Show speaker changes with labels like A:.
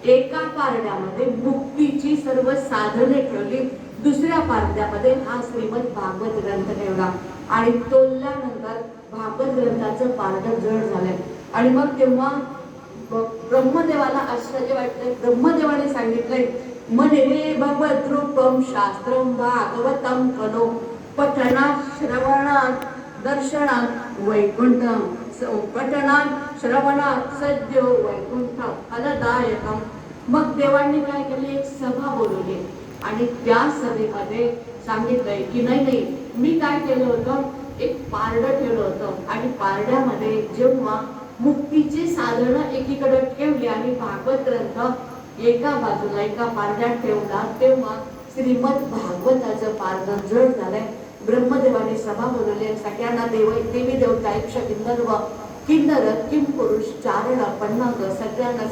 A: एका पारड्यामध्ये मुक्तीची सर्व साधने ठेवली, दुसऱ्या पारड्यामध्ये हा श्रीमद भागवत ग्रंथ ठेवला आणि तोलल्यानंतर भागवत ग्रंथाचं पारडं जड झालंय. आणि मग तेव्हा ब्रह्मदेवाला आश्चर्य वाटलंय. ब्रह्मदेवाने सांगितलंय, मने भगवत रूपम शास्त्रम भागवतम कलो पठनात श्रवणात दर्शनात वैकुंठम पठनात श्रवणात सद्यो वैकुंठ फलदायकम. मग देवांनी काय केले, एक सभा बोलवली आणि त्या सभेमध्ये सांगितलंय की नाही, मी काय केलं होतं, एक पारडं ठेवलं होतं आणि पारड्यामध्ये जेव्हा मुक्तीची साधनं एकीकडे ठेवली आणि भागवत ग्रंथ एका बाजूला एका पारड्यात ठेवला, तेव्हा श्रीमद भागवताचं पारडं जड झालंय. ब्रह्मदेवाने सभा बोलवली, सगळ्यांना देवी देवता यक्ष किन्नर किम पुरुष चारण पन्नाग सगळ्यांना